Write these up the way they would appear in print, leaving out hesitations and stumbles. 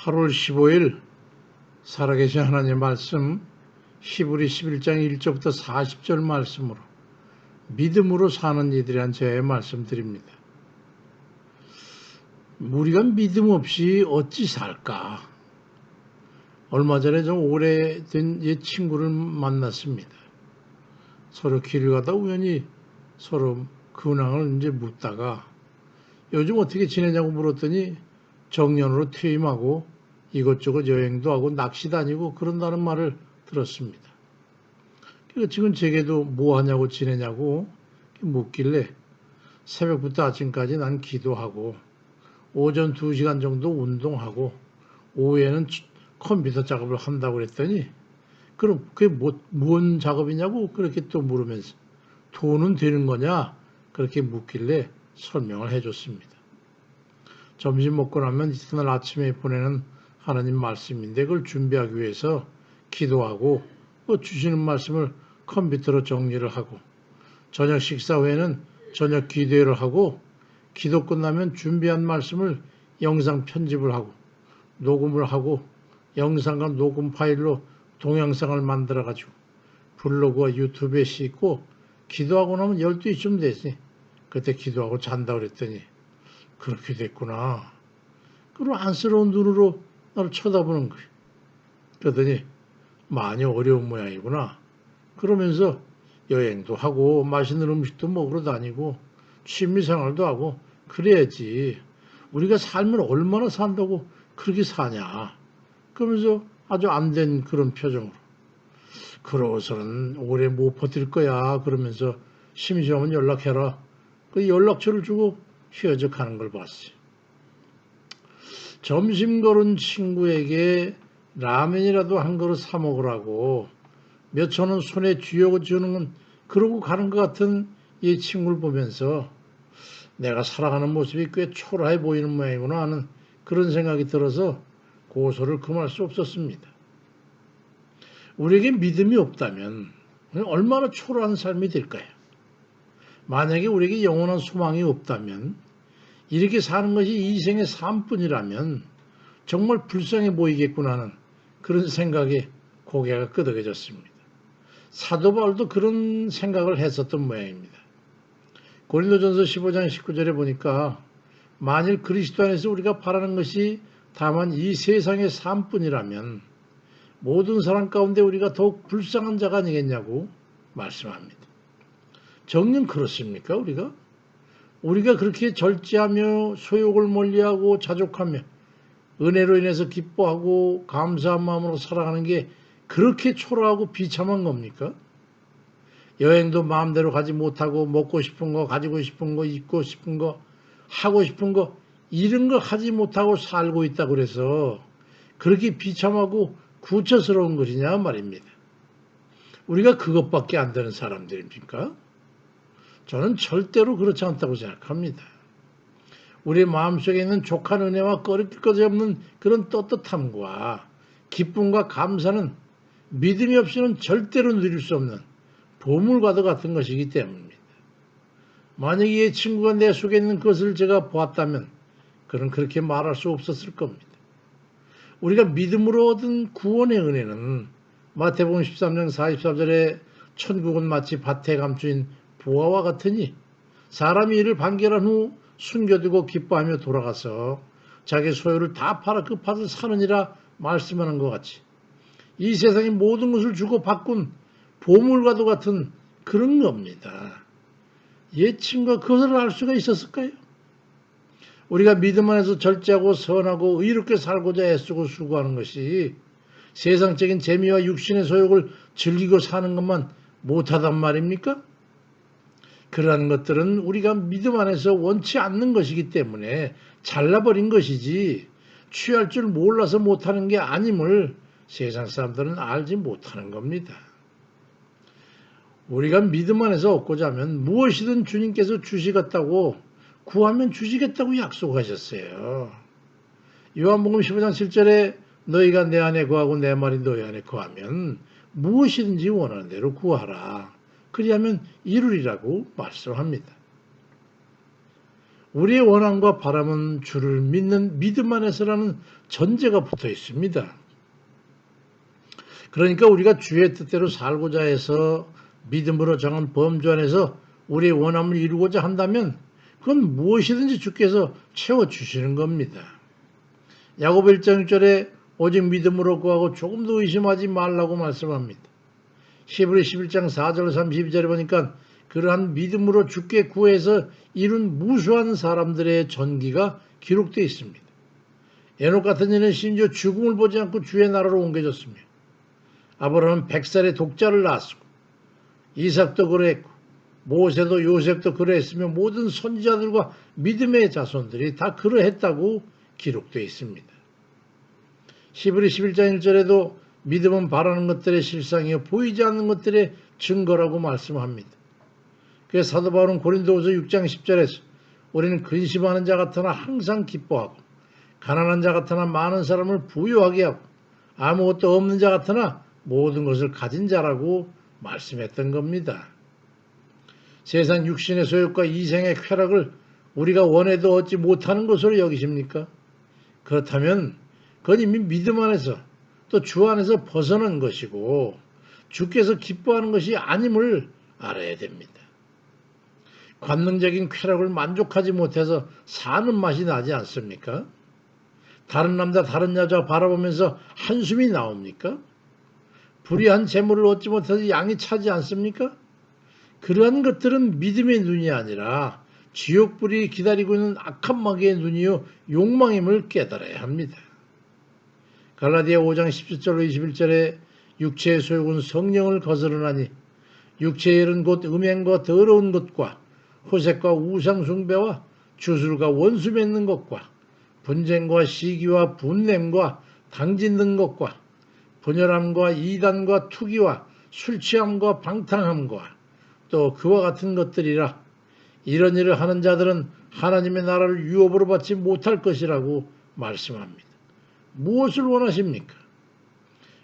8월 15일 살아계신 하나님의 말씀 히브리 11장 1절부터 40절 말씀으로 믿음으로 사는 이들이란 제의 말씀드립니다. 우리가 믿음 없이 어찌 살까? 얼마 전에 좀 오래된 옛 친구를 만났습니다. 서로 길을 가다 우연히 서로 근황을 이제 묻다가 요즘 어떻게 지내냐고 물었더니 정년으로 퇴임하고 이것저것 여행도 하고 낚시 다니고 그런다는 말을 들었습니다. 그래서 지금 제게도 뭐 하냐고 지내냐고 묻길래 새벽부터 아침까지 난 기도하고 오전 2시간 정도 운동하고 오후에는 컴퓨터 작업을 한다고 그랬더니 그럼 그게 뭔 작업이냐고 그렇게 또 물으면서 돈은 되는 거냐 그렇게 묻길래 설명을 해줬습니다. 점심 먹고 나면 이튿날 아침에 보내는 하나님 말씀인데 그걸 준비하기 위해서 기도하고 주시는 말씀을 컴퓨터로 정리를 하고 저녁 식사 후에는 저녁 기도회를 하고 기도 끝나면 준비한 말씀을 영상 편집을 하고 녹음을 하고 영상과 녹음 파일로 동영상을 만들어 가지고 블로그와 유튜브에 싣고 기도하고 나면 12시쯤 되지. 그때 기도하고 잔다 그랬더니 그렇게 됐구나. 그리고 안쓰러운 눈으로 나를 쳐다보는 거예요. 그러더니 많이 어려운 모양이구나. 그러면서 여행도 하고 맛있는 음식도 먹으러 다니고 취미생활도 하고 그래야지. 우리가 살면 얼마나 산다고 그렇게 사냐. 그러면서 아주 안 된 그런 표정으로. 그러고서는 오래 못 버틸 거야. 그러면서 심심하면 연락해라. 그 연락처를 주고 헤어져 가는 걸 봤어요. 점심 거른 친구에게 라면이라도 한 그릇 사 먹으라고 몇천 원 손에 쥐어주는 건 그러고 가는 것 같은 이 친구를 보면서 내가 살아가는 모습이 꽤 초라해 보이는 모양이구나 하는 그런 생각이 들어서 고소를 금할 수 없었습니다. 우리에게 믿음이 없다면 얼마나 초라한 삶이 될까요? 만약에 우리에게 영원한 소망이 없다면 이렇게 사는 것이 이 생의 삶뿐이라면 정말 불쌍해 보이겠구나 하는 그런 생각에 고개가 끄덕여졌습니다. 사도 바울도 그런 생각을 했었던 모양입니다. 고린도전서 15장 19절에 보니까 만일 그리스도 안에서 우리가 바라는 것이 다만 이 세상의 삶뿐이라면 모든 사람 가운데 우리가 더욱 불쌍한 자가 아니겠냐고 말씀합니다. 정녕 그렇습니까 우리가? 우리가 그렇게 절제하며 소욕을 멀리하고 자족하며 은혜로 인해서 기뻐하고 감사한 마음으로 살아가는 게 그렇게 초라하고 비참한 겁니까? 여행도 마음대로 가지 못하고 먹고 싶은 거, 가지고 싶은 거, 입고 싶은 거, 하고 싶은 거 이런 거 하지 못하고 살고 있다 그래서 그렇게 비참하고 구처스러운 것이냐 말입니다. 우리가 그것밖에 안 되는 사람들입니까? 저는 절대로 그렇지 않다고 생각합니다. 우리 마음속에 있는 족한 은혜와 꺼릴 것이 없는 그런 떳떳함과 기쁨과 감사는 믿음이 없이는 절대로 누릴 수 없는 보물과도 같은 것이기 때문입니다. 만약에 이 친구가 내 속에 있는 것을 제가 보았다면 그는 그렇게 말할 수 없었을 겁니다. 우리가 믿음으로 얻은 구원의 은혜는 마태복음 13장 44절에 천국은 마치 밭에 감추인 보화와 같으니 사람이 이를 판결한 후 숨겨두고 기뻐하며 돌아가서 자기 소유를 다 팔아 그 밭을 사느니라 말씀하는 것 같이 이 세상의 모든 것을 주고 바꾼 보물과도 같은 그런 겁니다. 옛 친구가 그것을 알 수가 있었을까요? 우리가 믿음 안에서 절제하고 선하고 의롭게 살고자 애쓰고 수고하는 것이 세상적인 재미와 육신의 소욕을 즐기고 사는 것만 못하단 말입니까? 그러한 것들은 우리가 믿음 안에서 원치 않는 것이기 때문에 잘라버린 것이지 취할 줄 몰라서 못하는 게 아님을 세상 사람들은 알지 못하는 겁니다. 우리가 믿음 안에서 얻고자 하면 무엇이든 주님께서 주시겠다고 구하면 주시겠다고 약속하셨어요. 요한복음 15장 7절에 너희가 내 안에 거하고 내 말이 너희 안에 거하면 무엇이든지 원하는 대로 구하라. 그리하면 이루리라고 말씀합니다. 우리의 원함과 바람은 주를 믿는 믿음 안에서라는 전제가 붙어 있습니다. 그러니까 우리가 주의 뜻대로 살고자 해서 믿음으로 정한 범주 안에서 우리의 원함을 이루고자 한다면 그건 무엇이든지 주께서 채워주시는 겁니다. 야고보 1장 6절에 오직 믿음으로 구하고 조금도 의심하지 말라고 말씀합니다. 히브리 11장 4절 32절에 보니까 그러한 믿음으로 주께 구해서 이룬 무수한 사람들의 전기가 기록되어 있습니다. 에녹 같은 이는 심지어 죽음을 보지 않고 주의 나라로 옮겨졌으며 아브라함은 100살의 독자를 낳았고 이삭도 그랬고 모세도 요셉도 그러했으며 모든 선지자들과 믿음의 자손들이 다 그러했다고 기록되어 있습니다. 히브리 11장 1절에도 믿음은 바라는 것들의 실상이요 보이지 않는 것들의 증거라고 말씀합니다. 그래서 사도 바울은 고린도후서 6장 10절에서 우리는 근심하는 자 같으나 항상 기뻐하고 가난한 자 같으나 많은 사람을 부유하게 하고 아무것도 없는 자 같으나 모든 것을 가진 자라고 말씀했던 겁니다. 세상 육신의 소욕과 이생의 쾌락을 우리가 원해도 얻지 못하는 것으로 여기십니까? 그렇다면 그건 이미 믿음 안에서 또 주 안에서 벗어난 것이고 주께서 기뻐하는 것이 아님을 알아야 됩니다. 관능적인 쾌락을 만족하지 못해서 사는 맛이 나지 않습니까? 다른 남자 다른 여자 바라보면서 한숨이 나옵니까? 불의한 재물을 얻지 못해서 양이 차지 않습니까? 그러한 것들은 믿음의 눈이 아니라 지옥불이 기다리고 있는 악한 마귀의 눈이요 욕망임을 깨달아야 합니다. 갈라디아 5장 17절로 21절에 육체의 소욕은 성령을 거스르나니 육체의 일은 곧 음행과 더러운 것과 호색과 우상숭배와 주술과 원수 맺는 것과 분쟁과 시기와 분냄과 당짓는 것과 분열함과 이단과 투기와 술취함과 방탕함과 또 그와 같은 것들이라. 이런 일을 하는 자들은 하나님의 나라를 유업으로 받지 못할 것이라고 말씀합니다. 무엇을 원하십니까?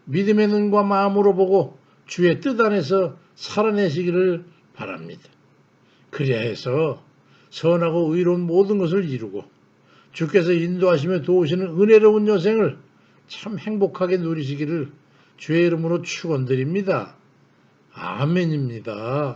믿음의 눈과 마음으로 보고 주의 뜻 안에서 살아내시기를 바랍니다. 그리야 해서 선하고 의로운 모든 것을 이루고 주께서 인도하시며 도우시는 은혜로운 여생을 참 행복하게 누리시기를 주의 이름으로 축원드립니다. 아멘입니다.